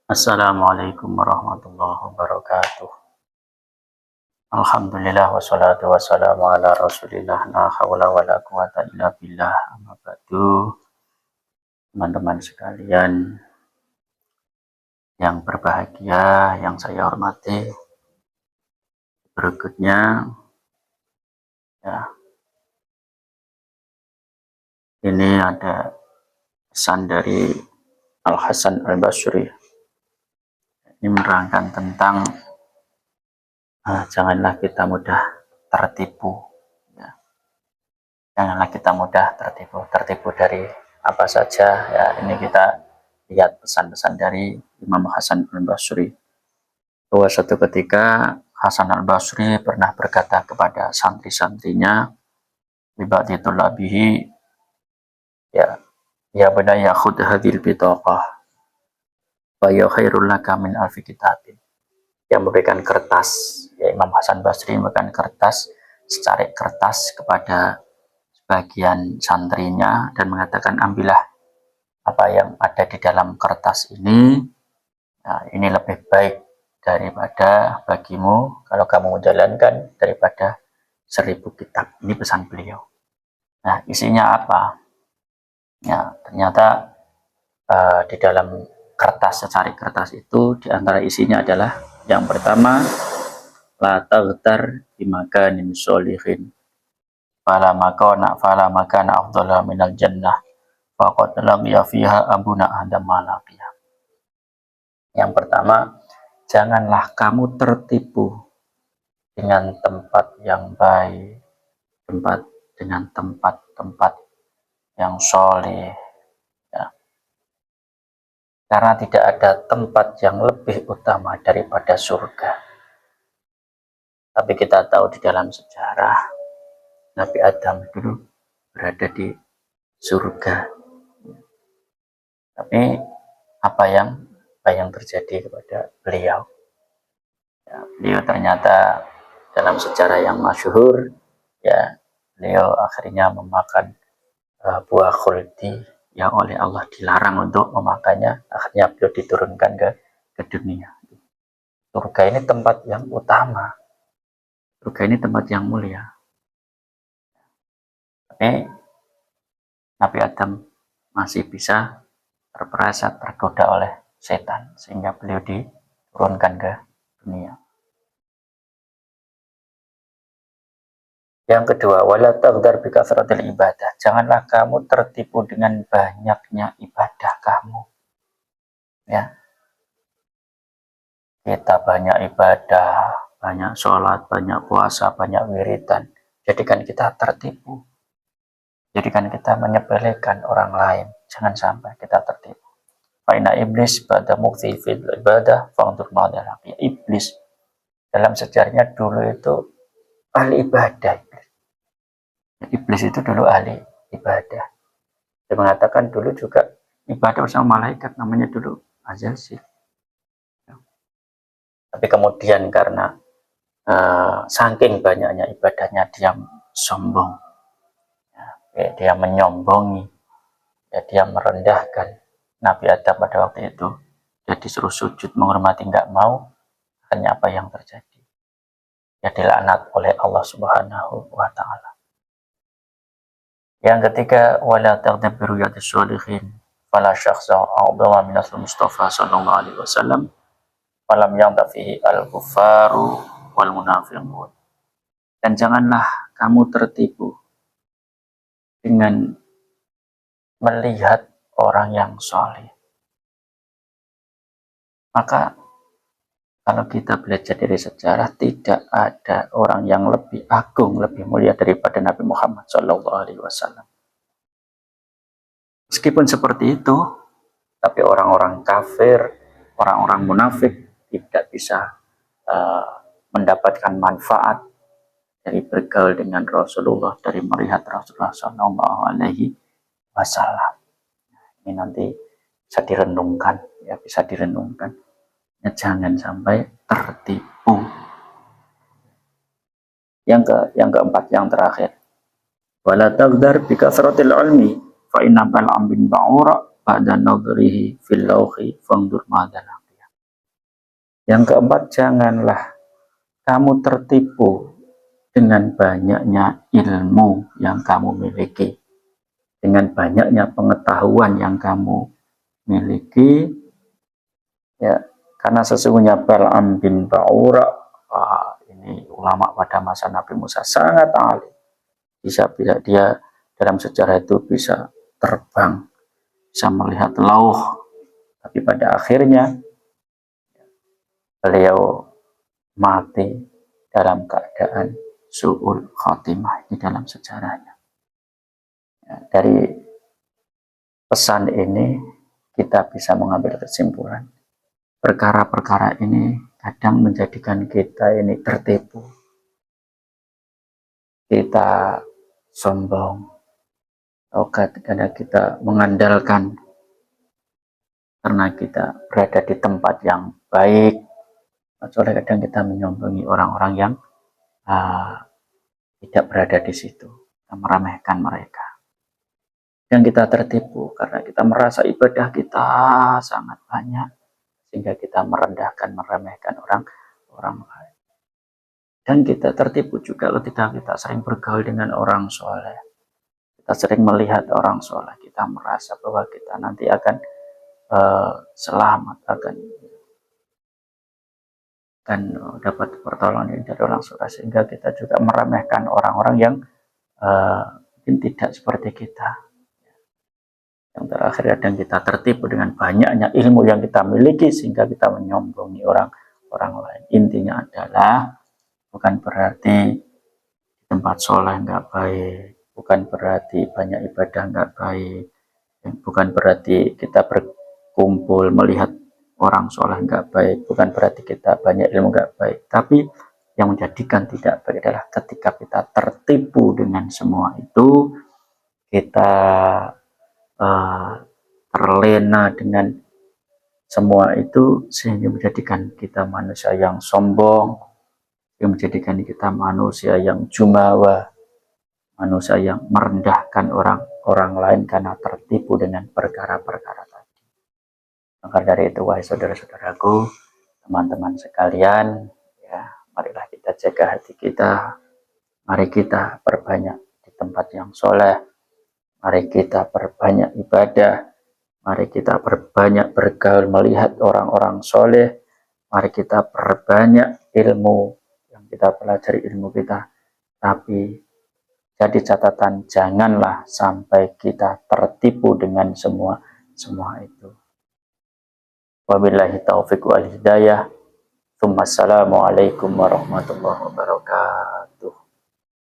Assalamualaikum warahmatullahi wabarakatuh. Alhamdulillah wassalatu wassalamu ala rasulillah la hawla wa la quwata illa billah amma ba'du. Teman-teman sekalian yang berbahagia, yang saya hormati, berikutnya ya, ini ada pesan dari Al Hasan Al Basri. Ini menerangkan tentang janganlah kita mudah tertipu, ya. Janganlah kita mudah tertipu dari apa saja, ya. Ini kita lihat pesan-pesan dari Imam Hasan al-Basri, bahwa suatu ketika Hasan al-Basri pernah berkata kepada santri-santrinya, libati tulabihi, ya, ya bunayya khudh hadhil bitaqah wa ya khairul laka min alfi kitabin. Yang memberikan kertas, ya, Imam Hasan Basri memberikan kertas, secarik kertas kepada sebagian santrinya dan mengatakan, ambillah apa yang ada di dalam kertas ini. Nah, ini lebih baik daripada bagimu kalau kamu menjalankan daripada 1000 kitab. Ini pesan beliau. Nah, isinya apa? Ya, ternyata di dalam kertas, secarik kertas itu, di antara isinya adalah yang pertama, la taghtar bimakanin sholihin fala makana afdhala minal jannah faqad laqiya fiha abuna adam malaqiya. Yang pertama, janganlah kamu tertipu dengan tempat yang baik, tempat yang soleh, ya. Karena tidak ada tempat yang lebih utama daripada surga. Tapi kita tahu di dalam sejarah, Nabi Adam dulu berada di surga. Tapi apa yang terjadi kepada beliau? Ya, beliau ternyata dalam sejarah yang masyhur, ya, beliau akhirnya memakan buah khuldi yang oleh Allah dilarang untuk memakannya. Akhirnya beliau diturunkan ke dunia. Surga ini tempat yang utama, surga ini tempat yang mulia. Tapi Nabi Adam masih bisa terperasa, tergoda oleh setan, sehingga beliau diturunkan ke dunia. Yang kedua, wala taghdar bi kathratil ibadah. Janganlah kamu tertipu dengan banyaknya ibadah kamu. Ya. Kita banyak ibadah, banyak sholat, banyak puasa, banyak wiridan. Jadikan kita tertipu. Jadikan kita menyepelekan orang lain. Jangan sampai kita tertipu. Faina iblis pada mukti fil ibadah fangdur ma'adha. Iblis dalam sejarahnya dulu itu ahli ibadah. Iblis itu dulu ahli ibadah. Dia mengatakan dulu juga ibadah bersama malaikat, namanya dulu Azazil. Tapi kemudian karena saking banyaknya ibadahnya, dia sombong, ya, dia menyombongi, ya, dia merendahkan Nabi Adam pada waktu itu. Dia disuruh sujud menghormati, nggak mau. Akhirnya apa yang terjadi? Ya, dilaknat oleh Allah Subhanahu wa Ta'ala. Yang ketiga, wala taghdab bi ru'yatis sholihin fala syakhsa a'dhama min Mustafa sallallahu alaihi wasallam falam yantafihi al-kuffaru wal munafiqun. Dan janganlah kamu tertipu dengan melihat orang yang soleh. Maka kalau kita belajar dari sejarah, tidak ada orang yang lebih agung, lebih mulia daripada Nabi Muhammad SAW. Meskipun seperti itu, tapi orang-orang kafir, orang-orang munafik tidak bisa mendapatkan manfaat dari bergaul dengan Rasulullah, dari melihat Rasulullah SAW. Ini nanti bisa direnungkan, ya, bisa direnungkan. Ya, jangan sampai tertipu. Yang keempat, yang terakhir, wala taghdar bi kathratil ilmi fa inna bal ambin ba'ura ba'da nadhrihi fil lawhi fangdur madana. Yang keempat, janganlah kamu tertipu dengan banyaknya ilmu yang kamu miliki, dengan banyaknya pengetahuan yang kamu miliki, ya, karena sesungguhnya Bal'am bin Ba'ura, ini ulama pada masa Nabi Musa, sangat alim, bisa dia dalam sejarah itu bisa terbang, bisa melihat lauh, tapi pada akhirnya beliau mati dalam keadaan su'ul khotimah di dalam sejarahnya. Ya, dari pesan ini kita bisa mengambil kesimpulan, perkara-perkara ini kadang menjadikan kita ini tertipu, kita sombong, atau kadang kita mengandalkan karena kita berada di tempat yang baik, atau kadang kita menyombongi orang-orang yang tidak berada di situ, kita meremehkan mereka. Dan kita tertipu karena kita merasa ibadah kita sangat banyak, sehingga kita merendahkan, meremehkan orang lain. Dan kita tertipu juga ketika kita sering bergaul dengan orang soleh. Kita sering melihat orang soleh, kita merasa bahwa kita nanti akan selamat, akan dapat pertolongan dari orang soleh, sehingga kita juga meremehkan orang-orang yang mungkin tidak seperti kita. Yang terakhir, kadang kita tertipu dengan banyaknya ilmu yang kita miliki sehingga kita menyombongi orang lain. Intinya adalah bukan berarti tempat soleh nggak baik, bukan berarti banyak ibadah nggak baik, bukan berarti kita berkumpul melihat orang soleh nggak baik, bukan berarti kita banyak ilmu nggak baik. Tapi yang menjadikan tidak baik adalah ketika kita tertipu dengan semua itu, kita terlena dengan semua itu, sehingga menjadikan kita manusia yang sombong, yang menjadikan kita manusia yang jumawa, manusia yang merendahkan orang lain karena tertipu dengan perkara-perkara tadi. Maka dari itu, wahai saudara-saudaraku, teman-teman sekalian, ya, marilah kita jaga hati kita, mari kita perbanyak di tempat yang soleh, mari kita perbanyak ibadah, mari kita perbanyak bergaul melihat orang-orang soleh, mari kita perbanyak ilmu yang kita pelajari, ilmu kita. Tapi jadi catatan, janganlah sampai kita tertipu dengan semua itu. Wabillahi taufiq wal hidayah. Assalamualaikum warahmatullahi wabarakatuh.